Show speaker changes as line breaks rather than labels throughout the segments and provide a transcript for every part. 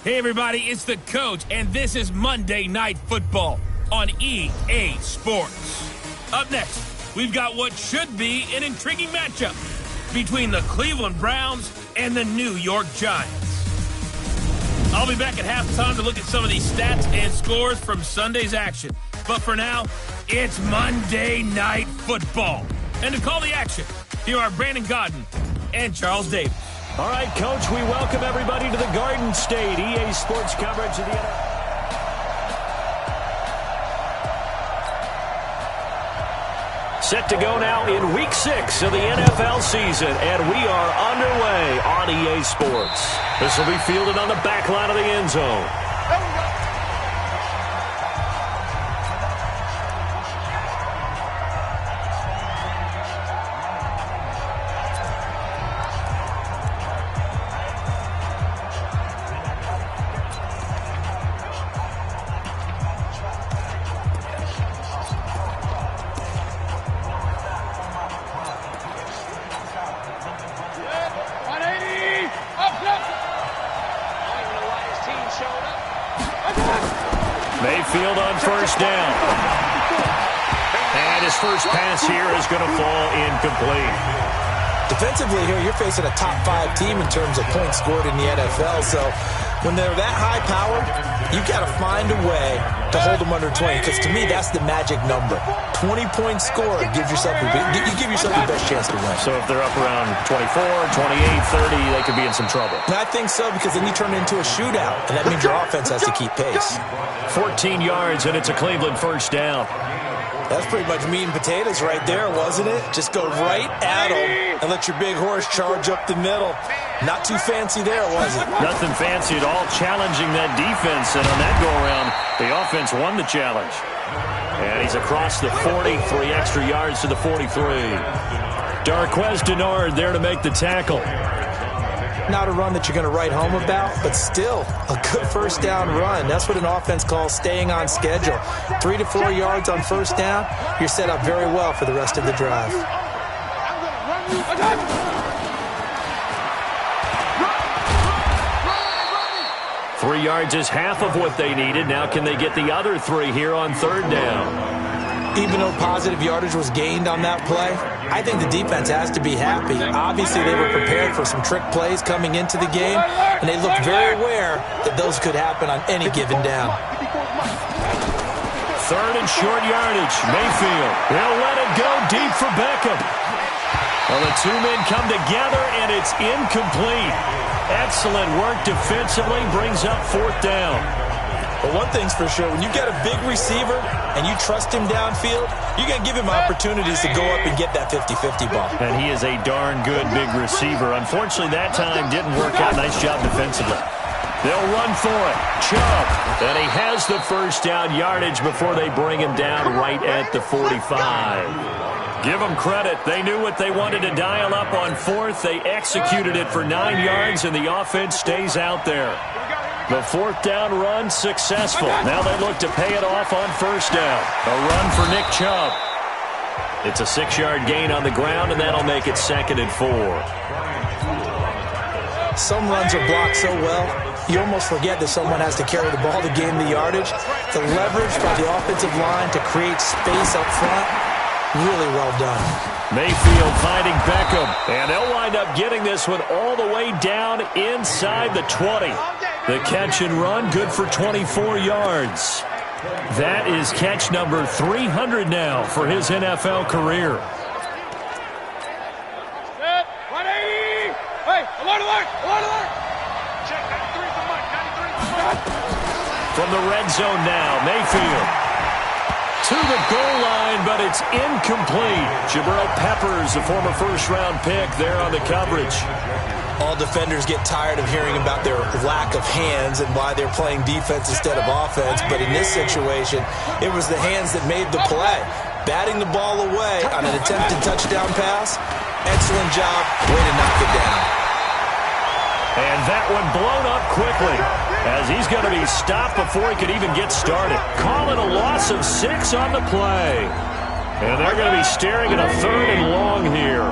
Hey everybody, it's the coach, and this is Monday Night Football on EA Sports. Up next, we've got what should be an intriguing matchup between the Cleveland Browns and the New York Giants. I'll be back at halftime to look at some of these stats and scores from Sunday's action. But for now, it's Monday Night Football. And to call the action, here are Brandon Godden and Charles Davis.
All right, Coach, we welcome everybody to the Garden State. EA Sports coverage of the NFL. Set to go now in Week 6 of the NFL season, and we are underway on EA Sports. This will be fielded on the back line of the end zone. Mayfield on first down. And his first pass here is going to fall incomplete.
Defensively here, you're facing a top 5 team in terms of points scored in the NFL. So when they're that high powered, you've got to find a way to hold them under 20. Because to me, that's the magic number. 20-point score gives yourself you give yourself the best chance to win.
So if they're up around 24, 28, 30, they could be in some trouble.
And I think so, because then you turn it into a shootout, and that means your offense has to keep pace.
14 yards, and it's a Cleveland first down.
That's pretty much meat and potatoes right there, wasn't it? Just go right at them and let your big horse charge up the middle. Not too fancy there, was it?
Nothing fancy at all, challenging that defense. And on that go-around, the offense won the challenge. And he's across the 40, 3 extra yards to the 43. Darquez Denard there to make the tackle.
Not a run that you're going to write home about, but still a good first down run. That's what an offense calls staying on schedule. 3 to 4 yards on first down, you're set up very well for the rest of the drive.
3 yards is half of what they needed. Now can they get the other 3 here on third down?
Even though positive yardage was gained on that play, I think the defense has to be happy. Obviously, they were prepared for some trick plays coming into the game, and they looked very aware that those could happen on any given down.
Third and short yardage. Mayfield. They'll let it go deep for Beckham. Well, the two men come together, and it's incomplete. Excellent work defensively, brings up fourth down.
But one thing's for sure, when you get a big receiver and you trust him downfield, you're going to give him opportunities to go up and get that 50-50 ball.
And he is a darn good big receiver. Unfortunately, that time didn't work out. Nice job defensively. They'll run for it. Chubb. And he has the first down yardage before they bring him down right at the 45. Give them credit. They knew what they wanted to dial up on fourth. They executed it for 9 yards, and the offense stays out there. The fourth down run successful. Now they look to pay it off on first down. A run for Nick Chubb. It's a 6-yard gain on the ground, and that'll make it 2nd and 4.
Some runs are blocked so well, you almost forget that someone has to carry the ball to gain the yardage. The leverage by the offensive line to create space up front, really well done.
Mayfield finding Beckham, and they'll wind up getting this one all the way down inside the 20. The catch and run, good for 24 yards. That is catch number 300 now for his NFL career.
180! Hey, alert, alert, alert, alert! Check 93 for Mike, 93.
From the red zone now, Mayfield to the goal line, but it's incomplete. Jabril Peppers, a former first-round pick, there on the coverage.
All defenders get tired of hearing about their lack of hands and why they're playing defense instead of offense. But in this situation, it was the hands that made the play. Batting the ball away on an attempted touchdown pass. Excellent job. Way to knock it down.
And that one blown up quickly as he's going to be stopped before he could even get started. Call it a loss of 6 on the play. And they're going to be staring at a 3rd and long here.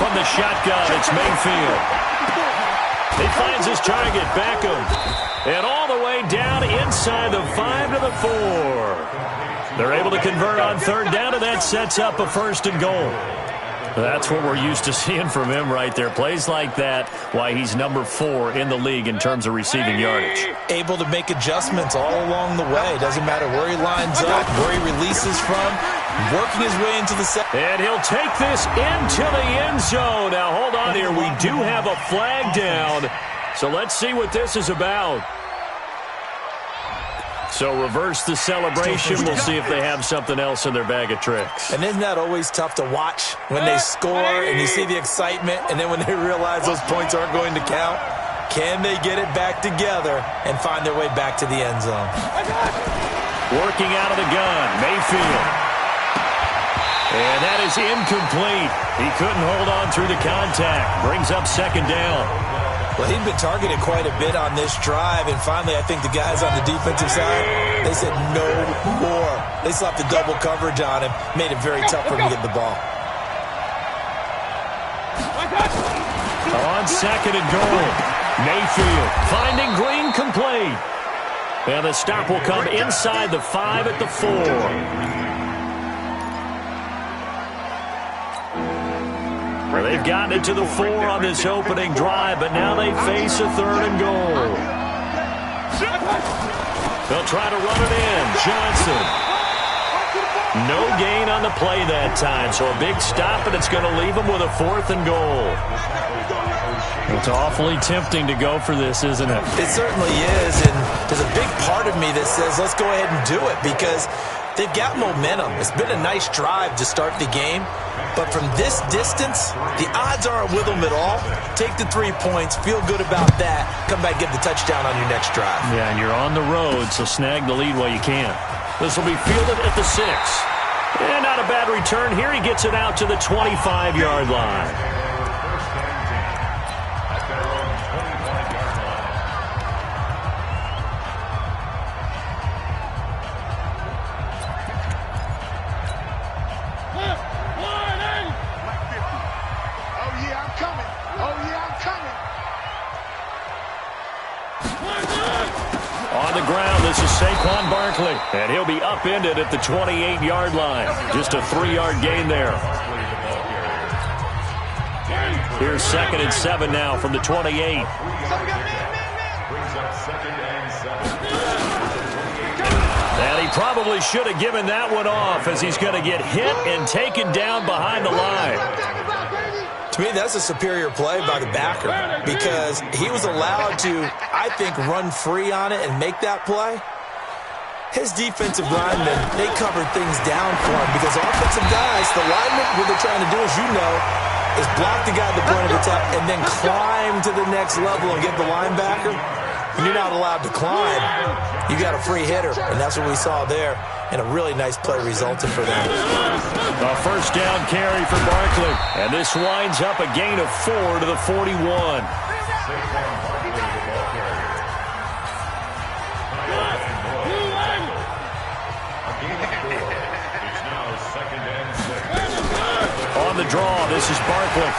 From the shotgun, it's Mayfield. He finds his target, Beckham. And all the way down inside the 5 to the 4. They're able to convert on third down, and that sets up a 1st and goal. That's what we're used to seeing from him right there. Plays like that, why he's number 4 in the league in terms of receiving yardage.
Able to make adjustments all along the way. Doesn't matter where he lines up, where he releases from, working his way into the set.
And he'll take this into the end zone. Now, hold on here. We do have a flag down. So let's see what this is about. So reverse the celebration. We'll see if they have something else in their bag of tricks.
And isn't that always tough to watch when they score and you see the excitement, and then when they realize those points aren't going to count? Can they get it back together and find their way back to the end zone?
Working out of the gun, Mayfield. And that is incomplete. He couldn't hold on through the contact. Brings up 2nd down.
Well, he'd been targeted quite a bit on this drive, and finally I think the guys on the defensive side, they said no more. They slapped the double coverage on him, made it very tough for him to get the ball.
On 2nd and goal, Mayfield finding Green complete. And the stop will come inside the 5 at the 4. They've gotten it to the 4 on this opening drive, but now they face a 3rd and goal. They'll try to run it in. Johnson. No gain on the play that time, so a big stop, and it's going to leave them with a 4th and goal. It's awfully tempting to go for this, isn't it?
It certainly is, and there's a big part of me that says let's go ahead and do it because they've got momentum. It's been a nice drive to start the game. But from this distance, the odds aren't with them at all. Take the 3 points, feel good about that, come back, get the touchdown on your next drive.
Yeah, and you're on the road, so snag the lead while you can. This will be fielded at the 6. And not a bad return here. He gets it out to the 25-yard line. And he'll be upended at the 28-yard line. Just a 3-yard gain there. Here's 2nd and 7 now from the 28. And he probably should have given that one off as he's going to get hit and taken down behind the line.
To me, that's a superior play by the backer because he was allowed to, I think, run free on it and make that play. His defensive linemen, they covered things down for him because offensive guys, the linemen, what they're trying to do, as you know, is block the guy at the point of attack and then climb to the next level and get the linebacker. And you're not allowed to climb. You got a free hitter, and that's what we saw there. And a really nice play resulted for them.
A 1st down carry for Barkley. And this winds up a gain of 4 to the 41. On the draw, this is Barkley.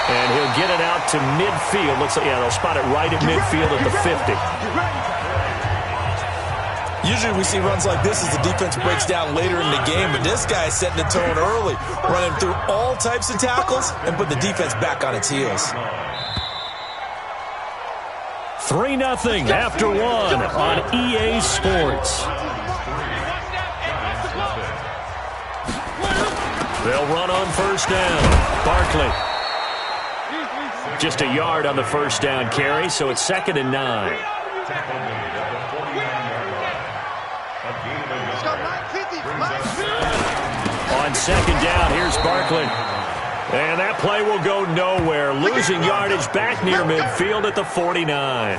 And he'll get it out to midfield. Looks like, yeah, they'll spot it right at midfield at the 50.
Usually we see runs like this as the defense breaks down later in the game, but this guy's setting the tone early, running through all types of tackles and put the defense back on its heels.
3-0 after 1 on EA Sports. They'll run on 1st down. Barkley. Just a yard on the 1st down carry, so it's 2nd and 9. On 2nd down, here's Barkley. And that play will go nowhere. Losing yardage back near midfield at the 49.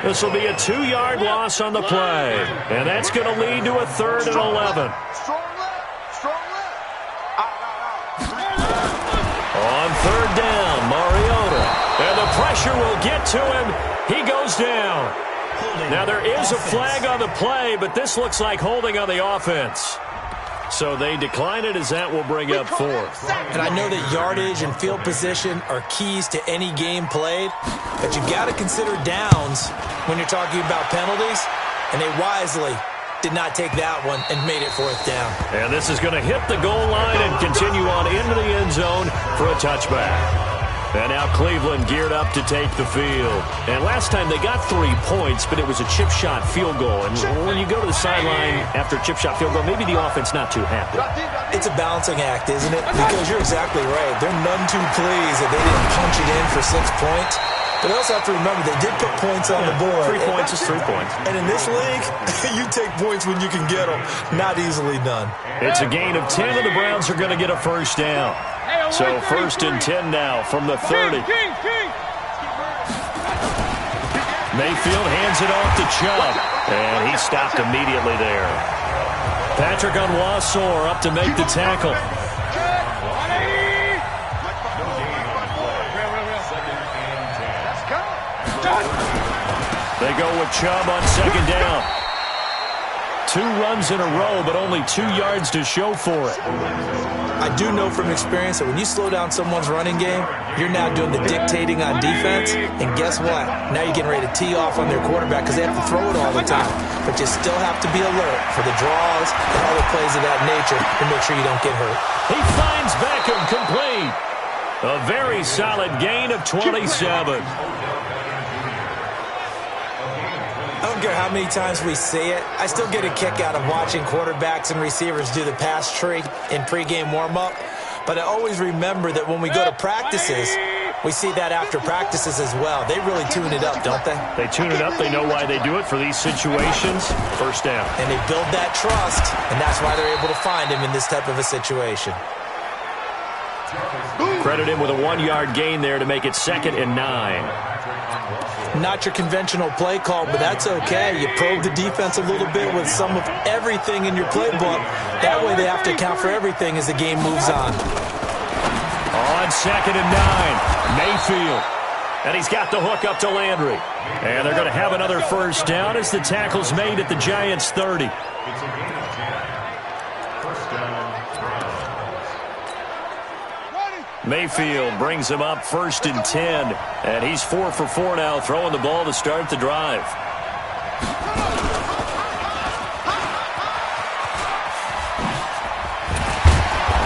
This will be a 2-yard loss on the play. And that's going to lead to a 3rd and 11. On 3rd down, Mariota. And the pressure will get to him. He goes down. Now there is a flag on the play, but this looks like holding on the offense. So they decline it as that will bring up fourth.
And I know that yardage and field position are keys to any game played, but you've got to consider downs when you're talking about penalties, and they wisely did not take that one and made it fourth down.
And this is going to hit the goal line and continue on into the end zone for a touchback. And now Cleveland geared up to take the field. And last time they got 3 points, but it was a chip shot field goal. And when you go to the sideline after a chip shot field goal, maybe the offense not too happy.
It's a balancing act, isn't it? Because you're exactly right. They're none too pleased that they didn't punch it in for 6 points. But they also have to remember they did put points on the board.
3 points is 3 points.
And in this league, you take points when you can get them. Not easily done.
It's a gain of 10, and the Browns are going to get a first down. So first and 10 now from the 30. Mayfield hands it off to Chubb, and he stopped immediately there. Patrick Onwuasor up to make the tackle. They go with Chubb on second down. 2 runs in a row, but only 2 yards to show for it.
I do know from experience that when you slow down someone's running game, you're now doing the dictating on defense. And guess what? Now you're getting ready to tee off on their quarterback because they have to throw it all the time. But you still have to be alert for the draws and other plays of that nature to make sure you don't get hurt.
He finds Beckham complete. A very solid gain of 27.
I don't care how many times we see it. I still get a kick out of watching quarterbacks and receivers do the pass tree in pregame warm-up. But I always remember that when we go to practices, we see that after practices as well. They really tune it up, don't they?
They tune it up. They know why they do it for these situations. First down.
And they build that trust, and that's why they're able to find him in this type of a situation.
Credit him with a 1-yard gain there to make it 2nd and 9.
Not your conventional play call, but that's okay. You probe the defense a little bit with some of everything in your playbook. That way they have to account for everything as the game moves on.
On 2nd and 9, Mayfield. And he's got the hook up to Landry. And they're going to have another first down as the tackle's made at the Giants' 30. Mayfield brings him up 1st and 10. And he's 4 for 4 now, throwing the ball to start the drive.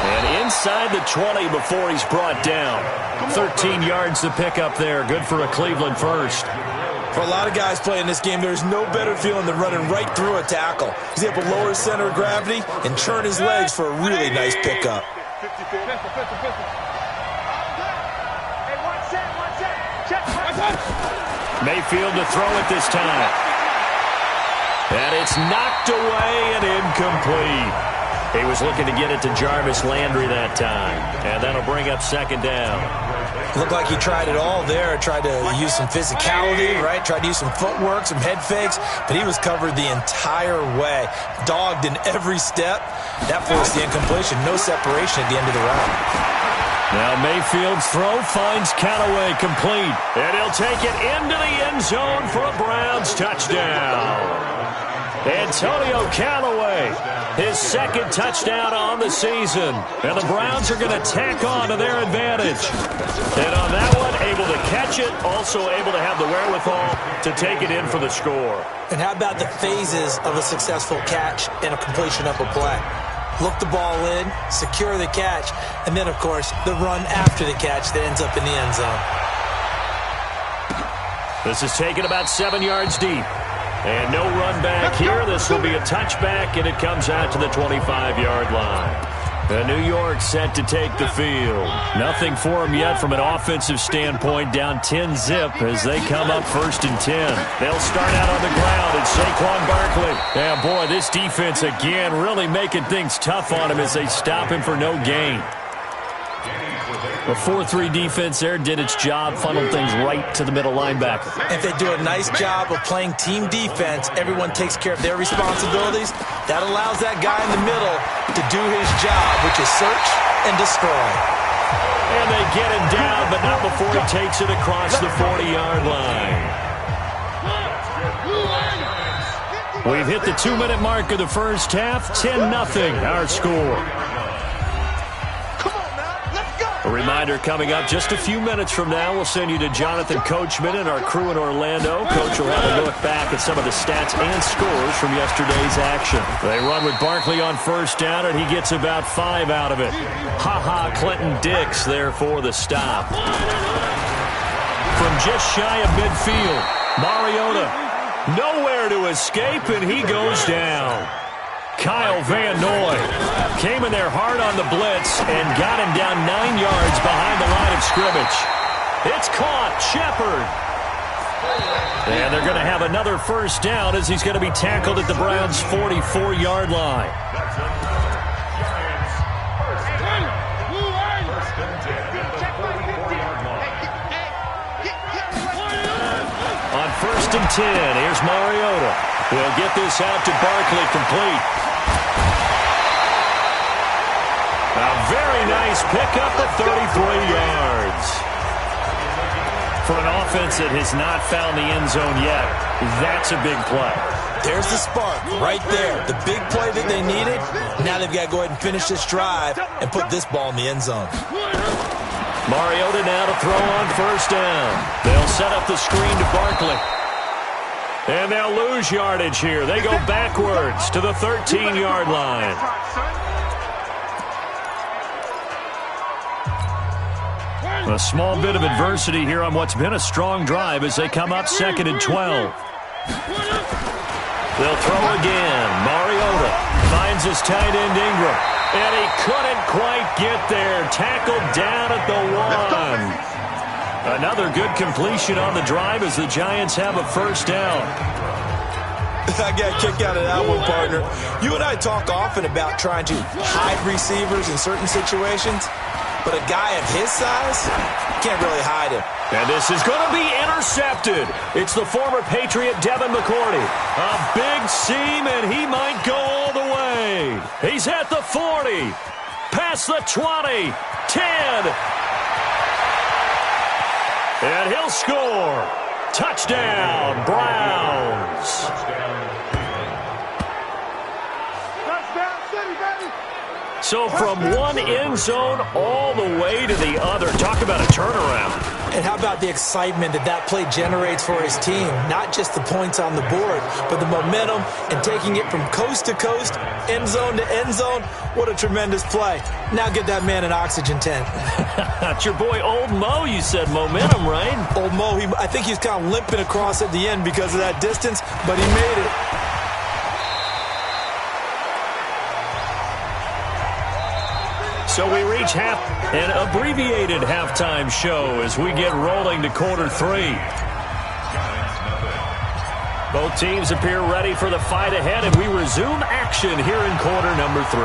And inside the 20 before he's brought down. 13 yards to pick up there. Good for a Cleveland first.
For a lot of guys playing this game, there's no better feeling than running right through a tackle. He's able to lower his center of gravity and turn his legs for a really nice pickup.
Mayfield to throw it this time. And it's knocked away and incomplete. He was looking to get it to Jarvis Landry that time. And that'll bring up 2nd down.
Looked like he tried it all there. Tried to use some physicality, right? Tried to use some footwork, some head fakes. But he was covered the entire way. Dogged in every step. That forced the incompletion. No separation at the end of the route.
Now Mayfield's throw finds Callaway complete. And he'll take it into the end zone for a Browns touchdown. Antonio Callaway, his 2nd touchdown on the season. And the Browns are going to tack on to their advantage. And on that one, able to catch it, also able to have the wherewithal to take it in for the score.
And how about the phases of a successful catch and a completion of a play? Look the ball in, secure the catch, and then, of course, the run after the catch that ends up in the end zone.
This is taken about 7 yards deep. And no run back here. This will be a touchback, and it comes out to the 25-yard line. New York set to take the field. Nothing for them yet from an offensive standpoint, down 10-zip as they come up 1st and 10. They'll start out on the ground, and Saquon Barkley. And boy, this defense again really making things tough on him as they stop him for no gain. The 4-3 defense there did its job, funneled things right to the middle linebacker.
If they do a nice job of playing team defense, everyone takes care of their responsibilities. That allows that guy in the middle to do his job, which is search and destroy.
And they get him down, but not before he takes it across the 40-yard line. We've hit the 2-minute mark of the first half. 10-0 our score. A reminder coming up just a few minutes from now. We'll send you to Jonathan Coachman and our crew in Orlando. Coach will have a look back at some of the stats and scores from yesterday's action. They run with Barkley on first down, and he gets about 5 out of it. Ha-ha, Clinton Dix there for the stop. From just shy of midfield, Mariota nowhere to escape, and he goes down. Kyle Van Noy came in there hard on the blitz and got him down 9 yards behind the line of scrimmage. It's caught. Shepard. And they're going to have another first down as he's going to be tackled at the Browns' 44-yard line. On 1st and 10, here's Mariota. We'll get this out to Barkley, complete. A very nice pickup of 33 yards. For an offense that has not found the end zone yet, that's a big play.
There's the spark right there. The big play that they needed. Now they've got to go ahead and finish this drive and put this ball in the end zone.
Mariota now to throw on first down. They'll set up the screen to Barkley. And they'll lose yardage here. They go backwards to the 13-yard line. A small bit of adversity here on what's been a strong drive as they come up 2nd and 12. They'll throw again. Mariota finds his tight end Ingram. And he couldn't quite get there. Tackled down at the 1. Another good completion on the drive as the Giants have a first down.
I got a kick out of that one, partner. You and I talk often about trying to hide receivers in certain situations, but a guy of his size, you can't really hide him.
And this is going to be intercepted. It's the former Patriot Devin McCourty. A big seam, and he might go all the way. He's at the 40, past the 20, 10. And he'll score. Touchdown, Browns. So from one end zone all the way to the other. Talk about a turnaround.
And how about the excitement that that play generates for his team? Not just the points on the board, but the momentum and taking it from coast to coast, end zone to end zone. What a tremendous play. Now get that man an oxygen tent.
That's your boy Old Mo. You said momentum, right?
Old Mo, I think he's kind of limping across at the end because of that distance, but he made it.
So we reach an abbreviated halftime show as we get rolling to quarter 3. Both teams appear ready for the fight ahead, and we resume action here in quarter number 3.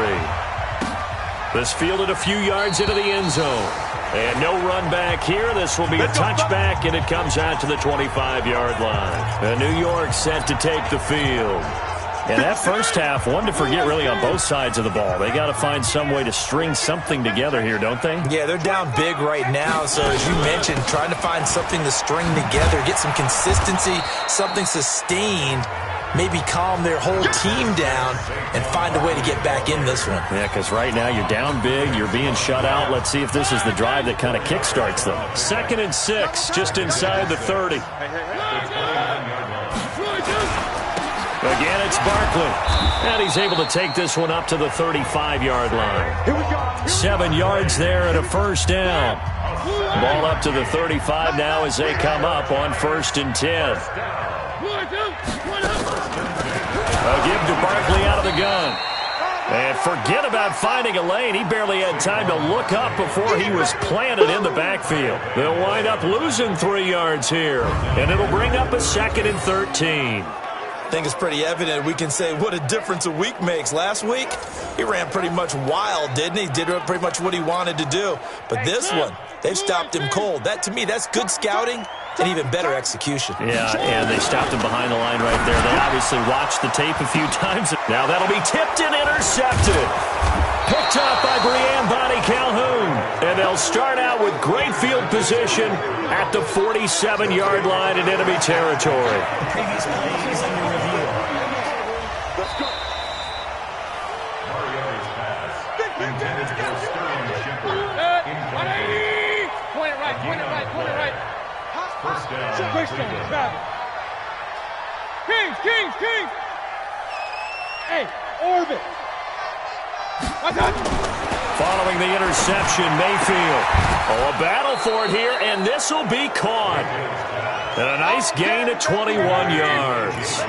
This fielded a few yards into the end zone. And no run back here. This will be a touchback, and it comes out to the 25-yard line. And New York set to take the field. And that first half, one to forget really on both sides of the ball. They got to find some way to string something together here, don't they?
Yeah, they're down big right now. So as you mentioned, trying to find something to string together, get some consistency, something sustained, maybe calm their whole team down and find a way to get back in this one.
Yeah, because right now you're down big, you're being shut out. Let's see if this is the drive that kind of kickstarts them. 2nd and 6, just inside the 30. Again, it's Barkley. And he's able to take this one up to the 35-yard line. 7 yards there and a first down. Ball up to the 35 now as they come up on 1st and 10. A give to Barkley out of the gun. And forget about finding a lane. He barely had time to look up before he was planted in the backfield. They'll wind up losing 3 yards here. And it'll bring up a 2nd and 13.
I think it's pretty evident we can say what a difference a week makes. Last week, he ran pretty much wild, didn't he? Did pretty much what he wanted to do. But this one, they've stopped him cold. That, to me, that's good scouting and even better execution.
Yeah, and they stopped him behind the line right there. They obviously watched the tape a few times. Now that'll be tipped and intercepted. Picked up by Breanne Bonnie Calhoun. And they'll start out with great field position at the 47-yard line in enemy territory.
Let's go. Point it right, point it right, point it right. First down. Grab it. Kings. Hey, orbit.
Following the interception, Mayfield. Oh, a battle for it here, and this will be caught. And a nice gain at 21 yards.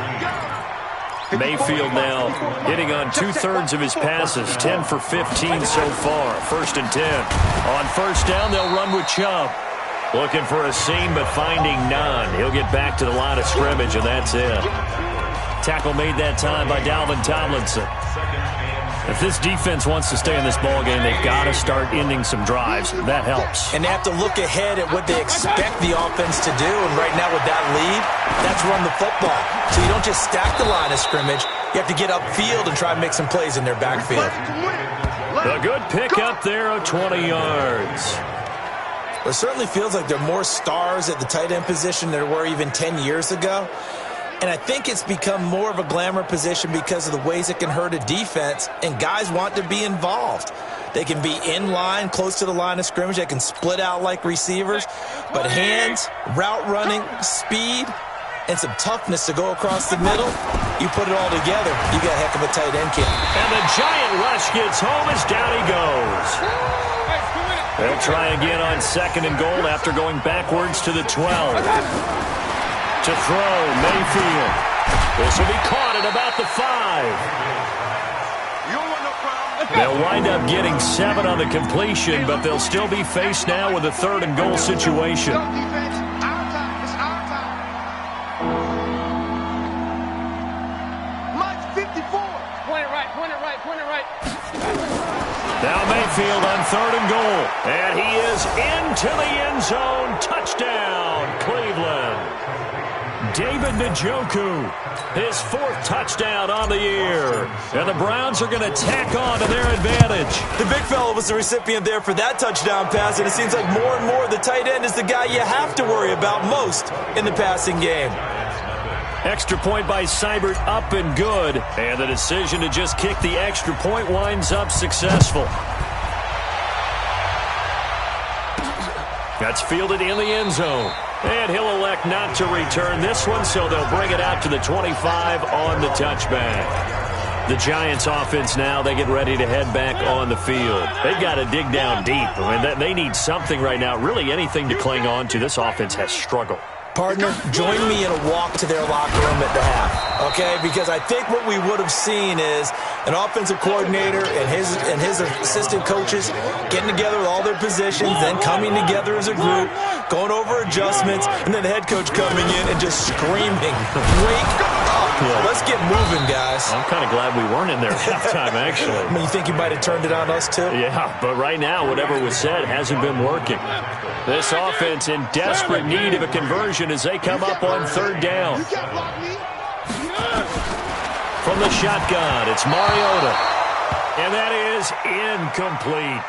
Mayfield now hitting on 2/3 of his passes, 10 for 15 so far. 1st and 10. On first down, they'll run with Chubb. Looking for a seam, but finding none. He'll get back to the line of scrimmage, and that's it. Tackle made that time by Dalvin Tomlinson. If this defense wants to stay in this ballgame, they've got to start ending some drives. That helps.
And they have to look ahead at what they expect the offense to do. And right now with that lead, that's run the football. So you don't just stack the line of scrimmage. You have to get upfield and try and make some plays in their backfield.
A good pick up there of 20 yards.
It certainly feels like there are more stars at the tight end position than there were even 10 years ago. And I think it's become more of a glamour position because of the ways it can hurt a defense, and guys want to be involved. They can be in line, close to the line of scrimmage. They can split out like receivers. But hands, route running, speed, and some toughness to go across the middle, you put it all together, you got a heck of a tight end kid.
And the giant rush gets home as down he goes. They'll try again on 2nd and goal after going backwards to the 12. To throw, Mayfield. This will be caught at about the 5. They'll wind up getting 7 on the completion, but they'll still be faced now with a 3rd and goal situation. Now Mayfield on 3rd and goal. And he is into the end zone. Touchdown, Cleveland. David Njoku, his 4th touchdown on the year. And the Browns are going to tack on to their advantage.
The big fella was the recipient there for that touchdown pass, and it seems like more and more the tight end is the guy you have to worry about most in the passing game.
Extra point by Seibert, up and good. And the decision to just kick the extra point winds up successful. That's fielded in the end zone. And he'll elect not to return this one, so they'll bring it out to the 25 on the touchback. The Giants offense now, they get ready to head back on the field. They've got to dig down deep. I mean, they need something right now, really anything to cling on to. This offense has struggled.
Partner, join me in a walk to their locker room at the half, okay? Because I think what we would have seen is an offensive coordinator and his assistant coaches getting together with all their positions, then coming together as a group, going over adjustments, and then the head coach coming in and just screaming, wake up. Let's get moving, guys.
I'm kind of glad we weren't in there at halftime, actually.
I mean, you think you might have turned it on us, too?
Yeah, but right now, whatever was said hasn't been working. This offense in desperate need of a conversion as they come up on 3rd down. From the shotgun, it's Mariota. And that is incomplete.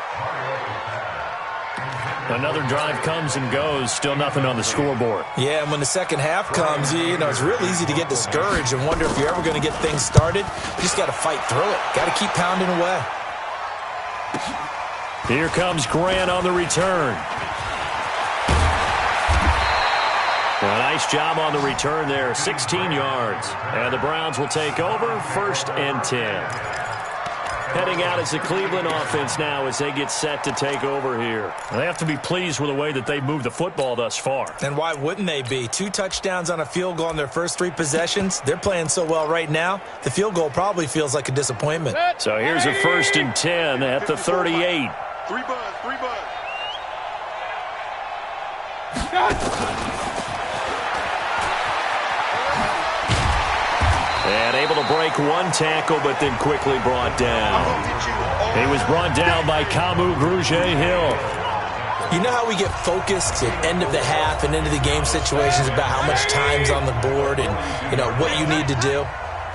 Another drive comes and goes. Still nothing on the scoreboard.
Yeah, and when the second half comes, you know, it's real easy to get discouraged and wonder if you're ever going to get things started. You just got to fight through it. Got to keep pounding away.
Here comes Grant on the return. A nice job on the return there, 16 yards. And the Browns will take over, 1st and 10. Heading out as the Cleveland offense now as they get set to take over here. They have to be pleased with the way that they moved the football thus far.
And why wouldn't they be? 2 touchdowns on a field goal in their first 3 possessions. They're playing so well right now, the field goal probably feels like a disappointment.
So here's a 1st and 10 at the 38.
3 buzz.
And able to break 1 tackle, but then quickly brought down. He was brought down by Kamu Grugier-Hill.
You know how we get focused at end of the half and into the game situations about how much time's on the board and, you know, what you need to do?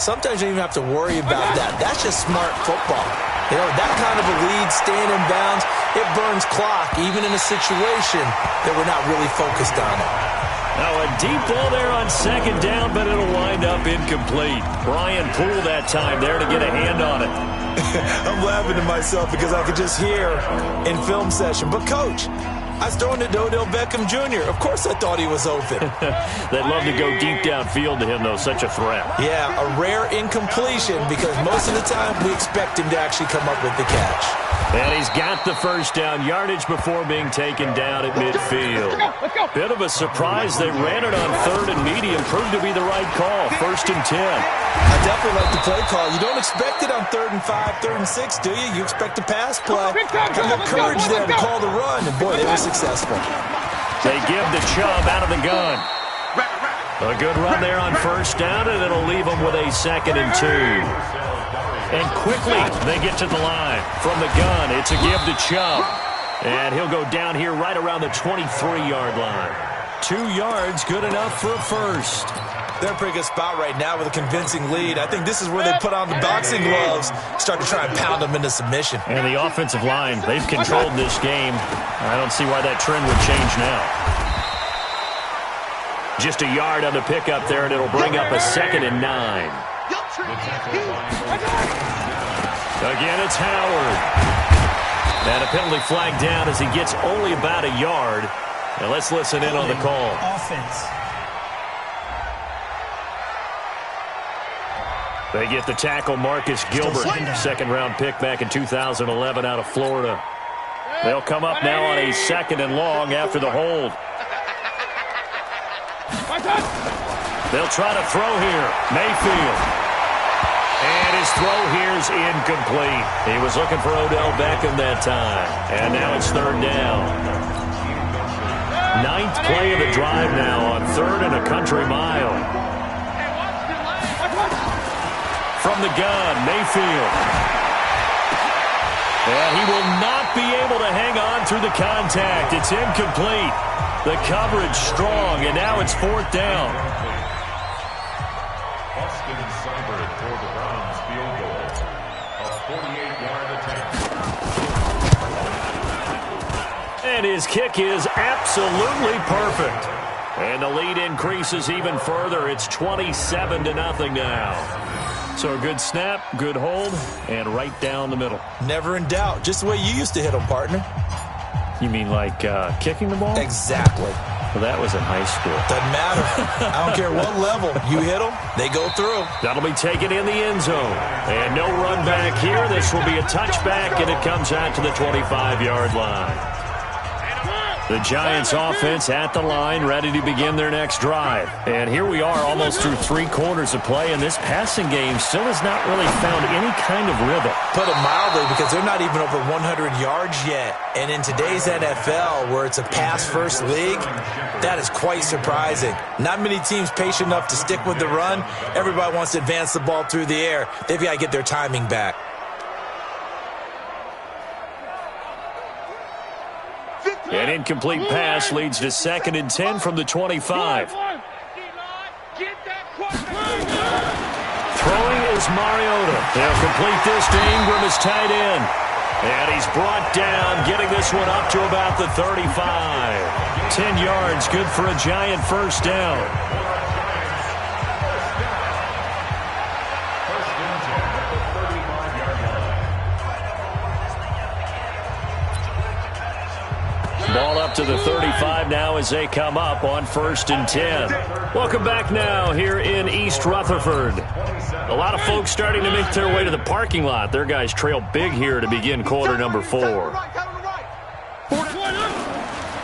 Sometimes you don't even have to worry about that. That's just smart football. You know, that kind of a lead, staying in bounds, it burns clock, even in a situation that we're not really focused on it.
Now a deep ball there on second down, but it'll wind up incomplete. Brian Poole that time there to get a hand on it.
I'm laughing to myself because I could just hear in film session. But, Coach, I was throwing it to Odell Beckham Jr. Of course I thought he was open.
They'd love to go deep downfield to him, though. Such a threat.
Yeah, a rare incompletion because most of the time we expect him to actually come up with the catch.
And he's got the first down yardage before being taken down at midfield. Bit of a surprise. They ran it on third and medium. Proved to be the right call. 1st and 10.
I definitely like the play call. You don't expect it on 3rd and 5, 3rd and 6, do you? You expect a pass play. Have the courage there to call the run. And, boy, they were successful.
They give the Chubb out of the gun. A good run there on 1st down, and it'll leave them with a 2nd and 2. And quickly, they get to the line. From the gun, it's a give to Chubb. And he'll go down here right around the 23-yard line. 2 yards, good enough for a first.
They're in a pretty good spot right now with a convincing lead. I think this is where they put on the boxing gloves, start to try and pound them into submission.
And the offensive line, they've controlled this game. I don't see why that trend would change now. Just a yard on the pickup there, and it'll bring up a 2nd and 9. Again, it's Howard. And a penalty flag down as he gets only about a yard. Now let's listen in on the call.
Offense.
They get the tackle, Marcus Gilbert, 2nd-round pick back in 2011 out of Florida. They'll come up now on a 2nd and long after the hold. They'll try to throw here. Mayfield. And his throw here's incomplete. He was looking for Odell Beckham that time. And now it's 3rd down. 9th play of the drive now on 3rd and a country mile. From the gun, Mayfield. And he will not be able to hang on through the contact. It's incomplete. The coverage strong, and now it's 4th down. And his kick is absolutely perfect. And the lead increases even further. It's 27-0 now. So a good snap, good hold, and right down the middle.
Never in doubt. Just the way you used to hit them, partner.
You mean like kicking the ball?
Exactly.
Well, that was in high school.
Doesn't matter. I don't care what level. You hit them, they go through.
That'll be taken in the end zone. And no run back here. This will be a touchback, and it comes out to the 25-yard line. The Giants offense at the line, ready to begin their next drive. And here we are almost through 3 quarters of play, and this passing game still has not really found any kind of rhythm.
Put it mildly, because they're not even over 100 yards yet. And in today's NFL, where it's a pass-first league, that is quite surprising. Not many teams patient enough to stick with the run. Everybody wants to advance the ball through the air. They've got to get their timing back.
An incomplete pass leads to 2nd and 10 from the 25. Throwing is Mariota. They'll complete this to Ingram as tight end. And he's brought down, getting this one up to about the 35. 10 yards, good for a Giant first down. Ball up to the 35 now as they come up on 1st and 10. Welcome back now here in East Rutherford. A lot of folks starting to make their way to the parking lot. Their guys trail big here to begin quarter number 4.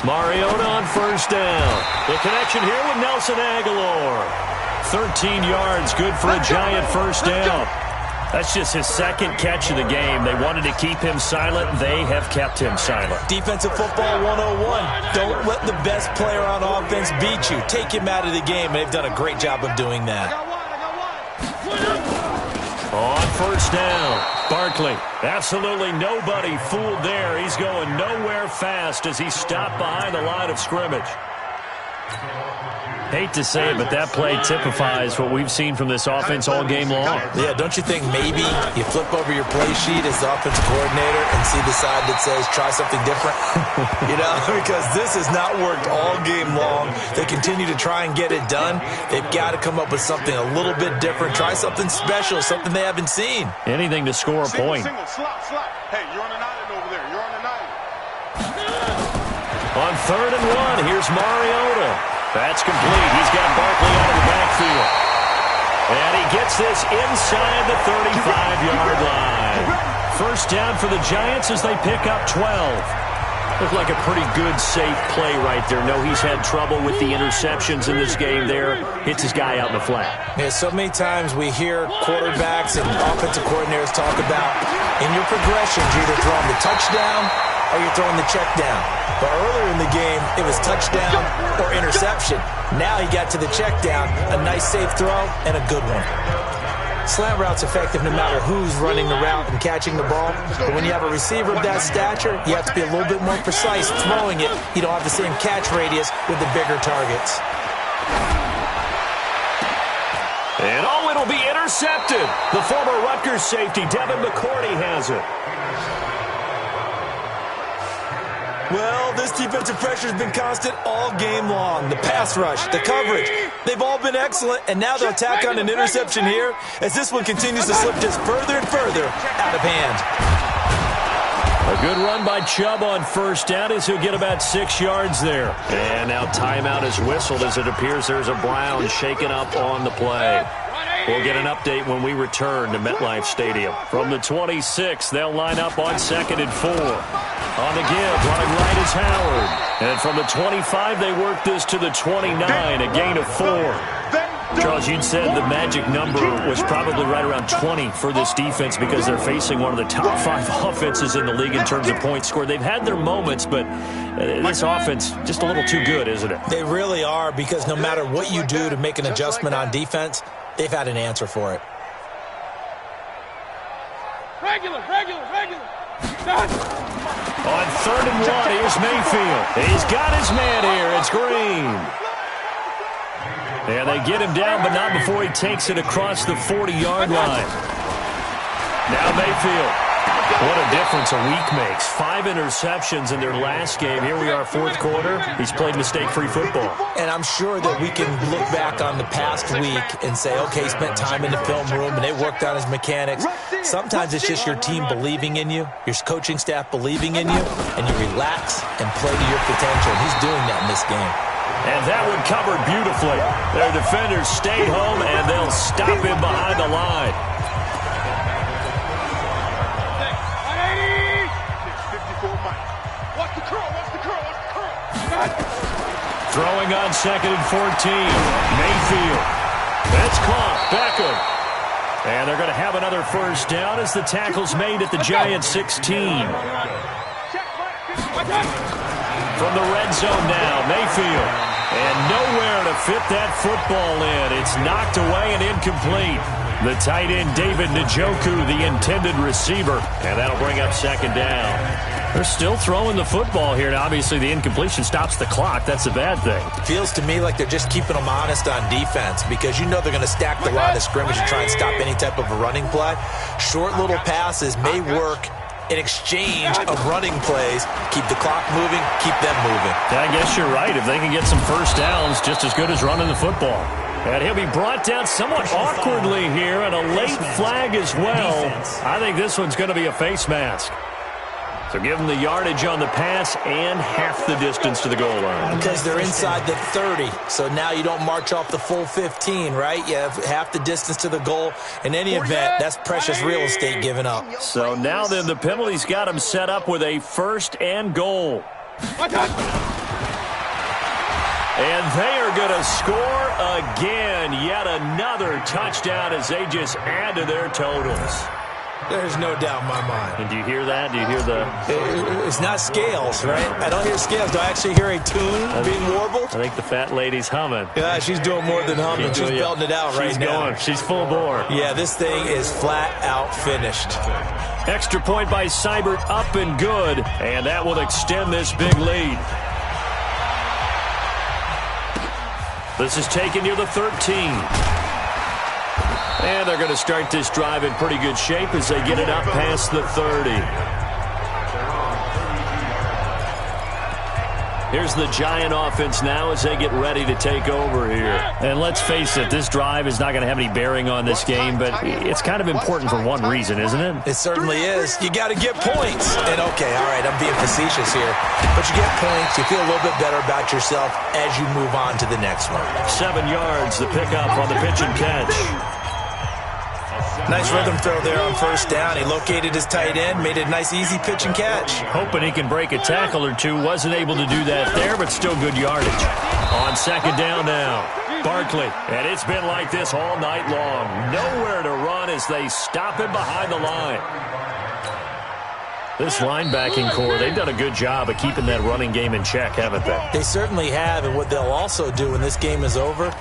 Mariota on 1st down. The connection here with Nelson Aguilar. 13 yards, good for a Giant first down. That's just his 2nd catch of the game. They wanted to keep him silent. They have kept him silent.
Defensive football 101. Don't let the best player on offense beat you. Take him out of the game, and they've done a great job of doing that.
On 1st down, Barkley. Absolutely nobody fooled there. He's going nowhere fast as he stopped behind the line of scrimmage. Hate to say it, but that play typifies what we've seen from this offense all game long.
Yeah, don't you think maybe you flip over your play sheet as the offensive coordinator and see the side that says try something different? Because this has not worked all game long. They continue to try and get it done. They've got to come up with something a little bit different. Try something special, something they haven't seen.
Anything to score a point.
Single, slot. Hey, you're on an island over there. You're on an island.
On 3rd and 1, here's Mariota. That's complete. He's got Barkley out of the backfield. And he gets this inside the 35-yard line. First down for the Giants as they pick up 12. Looked like a pretty good, safe play right there. No, he's had trouble with the interceptions in this game there. Hits his guy out in the flat.
Yeah, so many times we hear quarterbacks and offensive coordinators talk about in your progressions, you're either throwing the touchdown or you're throwing the check down. But earlier in the game, it was touchdown or interception. Now he got to the check down, a nice safe throw, and a good one. Slant route's effective no matter who's running the route and catching the ball. But when you have a receiver of that stature, you have to be a little bit more precise throwing it. You don't have the same catch radius with the bigger targets.
And it'll be intercepted. The former Rutgers safety, Devin McCourty, has it.
Well, this defensive pressure has been constant all game long. The pass rush, the coverage, they've all been excellent, and now they'll tack on an interception here as this one continues to slip just further and further out of hand.
A good run by Chubb on first down as he'll get about 6 yards there. And now timeout is whistled as it appears there's a Brown shaken up on the play. We'll get an update when we return to MetLife Stadium. From the 26, they'll line up on 2nd and 4. On the give, running right is Howard. And from the 25, they work this to the 29, a gain of 4. Charles, you'd said the magic number was probably right around 20 for this defense because they're facing one of the top 5 offenses in the league in terms of points scored. They've had their moments, but this offense just a little too good, isn't it?
They really are, because no matter what you do to make an adjustment on defense, they've had an answer for it.
Regular.
On 3rd and 1, here's Mayfield. He's got his man here. It's Green. And they get him down, but not before he takes it across the 40-yard line. Now Mayfield. What a difference a week makes. 5 interceptions in their last game. Here we are, 4th quarter. He's played mistake-free football.
And I'm sure that we can look back on the past week and say, okay, he spent time in the film room and they worked on his mechanics. Sometimes it's just your team believing in you, your coaching staff believing in you, and you relax and play to your potential. And he's doing that in this game.
And that one covered beautifully. Their defenders stayed home, and they'll stop him behind the line. Throwing on 2nd and 14. Mayfield. That's caught. Beckham. And they're going to have another first down as the tackle's made at the Giants 16. From the red zone now, Mayfield. And nowhere to fit that football in. It's knocked away and incomplete. The tight end, David Njoku, the intended receiver. And that'll bring up 2nd down. They're still throwing the football here. Now, obviously, the incompletion stops the clock. That's a bad thing.
Feels to me like they're just keeping them honest on defense, because you know they're going to stack the line of scrimmage and try and stop any type of a running play. Short little passes may work in exchange of running plays. Keep the clock moving, keep them moving.
I guess you're right. If they can get some first downs, just as good as running the football. And he'll be brought down somewhat awkwardly here, and a late flag as well. I think this one's going to be a face mask. So give them the yardage on the pass and half the distance to the goal line.
Because they're inside the 30, so now you don't march off the full 15, right? You have half the distance to the goal. In any event, that's precious real estate given up.
So now then the penalty's got them set up with a 1st and goal. And they are going to score again. Yet another touchdown as they just add to their totals.
There's no doubt in my mind.
And do you hear that? Do you hear the...
It's not scales, right? I don't hear scales. Do I actually hear a tune being warbled?
I think the fat lady's humming.
Yeah, she's doing more than humming. She's belting it out right now.
She's full bore.
Yeah, this thing is flat out finished.
Extra point by Seibert, up and good. And that will extend this big lead. This is taken near the 13. And they're going to start this drive in pretty good shape as they get it up past the 30. Here's the Giant offense now as they get ready to take over here.
And let's face it, this drive is not going to have any bearing on this game, but it's kind of important for one reason, isn't it?
It certainly is. You got to get points. And, okay, all right, I'm being facetious here. But you get points, you feel a little bit better about yourself as you move on to the next one.
7 yards, the pickup on the pitch and catch.
Nice rhythm throw there on first down. He located his tight end, made it a nice, easy pitch and catch.
Hoping he can break a tackle or two. Wasn't able to do that there, but still good yardage.
On second down now, Barkley. And it's been like this all night long. Nowhere to run as they stop him behind the line.
This linebacking core, they've done a good job of keeping that running game in check, haven't they?
They certainly have, and what they'll also do when this game is over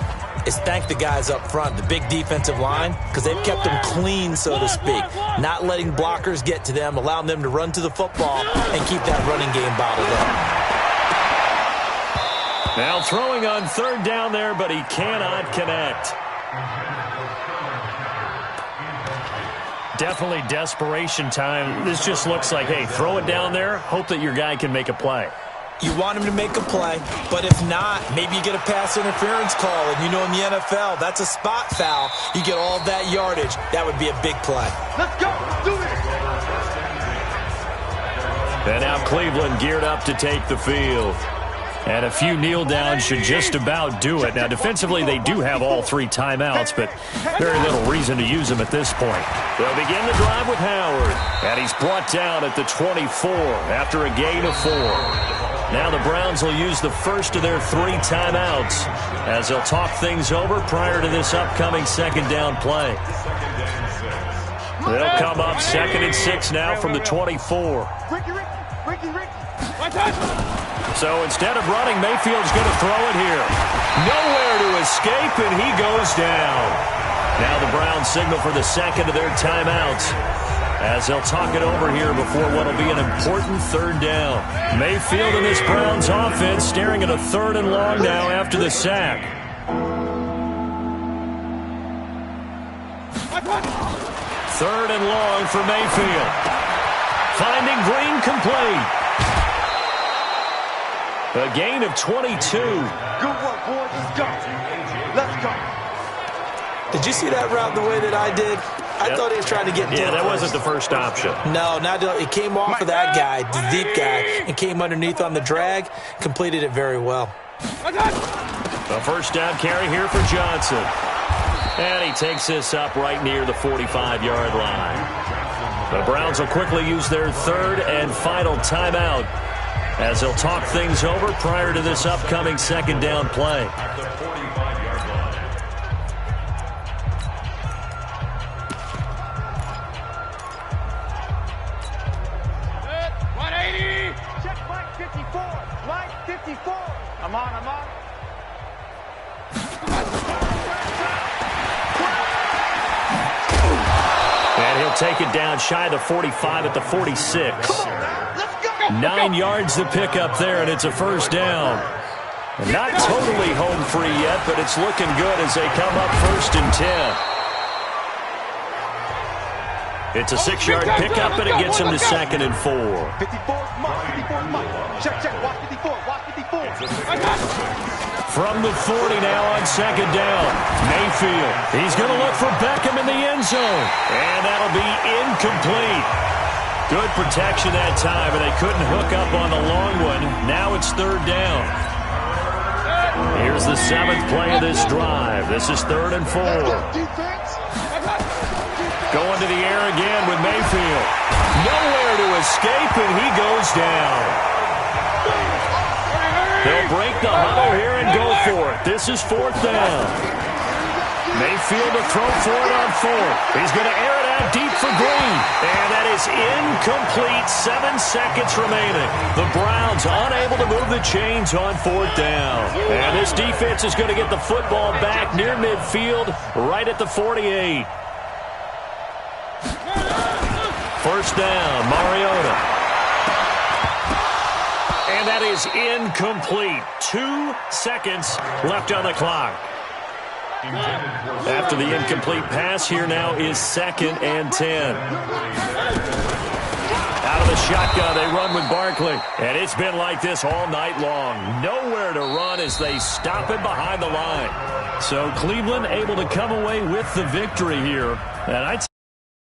is thank the guys up front, the big defensive line, because they've kept them clean, so to speak. Not letting blockers get to them, allowing them to run to the football and keep that running game bottled up.
Now throwing on third down there, but he cannot connect.
Definitely desperation time. This just looks like, hey, throw it down there, hope that your guy can make a play.
You want him to make a play, but if not, maybe you get a pass interference call. And you know in the NFL, that's a spot foul. You get all that yardage. That would be a big play.
Let's go. Let's do this.
And now Cleveland geared up to take the field.
And a few kneel downs should just about do it. Now, defensively, they do have all 3 timeouts, but very little reason to use them at this point.
They'll begin the drive with Howard. And he's brought down at the 24 after a gain of 4. Now the Browns will use the first of their 3 timeouts as they'll talk things over prior to this upcoming second down play. They'll come up 2nd and 6 now from the 24. So instead of running, Mayfield's going to throw it here. Nowhere to escape, and he goes down. Now the Browns signal for the second of their timeouts as they'll talk it over here before what will be an important third down. Mayfield and this Browns offense staring at a 3rd and long now after the sack. 3rd and long for Mayfield. Finding Green complete. A gain of 22.
Good work, boys. Let's go. Let's go.
Did you see that route the way that I did? I thought he was trying to get
Yeah, that wasn't the first option.
No, it came off of that guy, the deep guy, and came underneath on the drag, completed it very well.
The first down carry here for Johnson. And he takes this up right near the 45-yard line. The Browns will quickly use their 3rd and final timeout as they'll talk things over prior to this upcoming second down play.
I'm on.
And he'll take it down shy of the 45 at the 46. 9 yards to pick up there, and it's a first down. Not totally home free yet, but it's looking good as they come up 1st and 10. It's a 6-yard pickup, and it gets him to 2nd and 4.
54's Mike. 54's Mike. Check. Watch 54. Watch 54.
From the 40 now on second down. Mayfield. He's going to look for Beckham in the end zone. And that'll be incomplete. Good protection that time, and they couldn't hook up on the long one. Now it's 3rd down. Here's the 7th play of this drive. This is 3rd and 4. Going to the air again with Mayfield. Nowhere to escape, and he goes down. They'll break the huddle here and go for it. This is 4th down. Mayfield to throw for it on 4th. He's going to air it out deep for Green. And that is incomplete. 7 seconds remaining. The Browns unable to move the chains on 4th down. And this defense is going to get the football back near midfield, right at the 48. First down, Mariota. And that is incomplete. 2 seconds left on the clock. After the incomplete pass, here now is 2nd and 10. Out of the shotgun, they run with Barkley. And it's been like this all night long. Nowhere to run as they stop him behind the line. So Cleveland able to come away with the victory here. And I'd say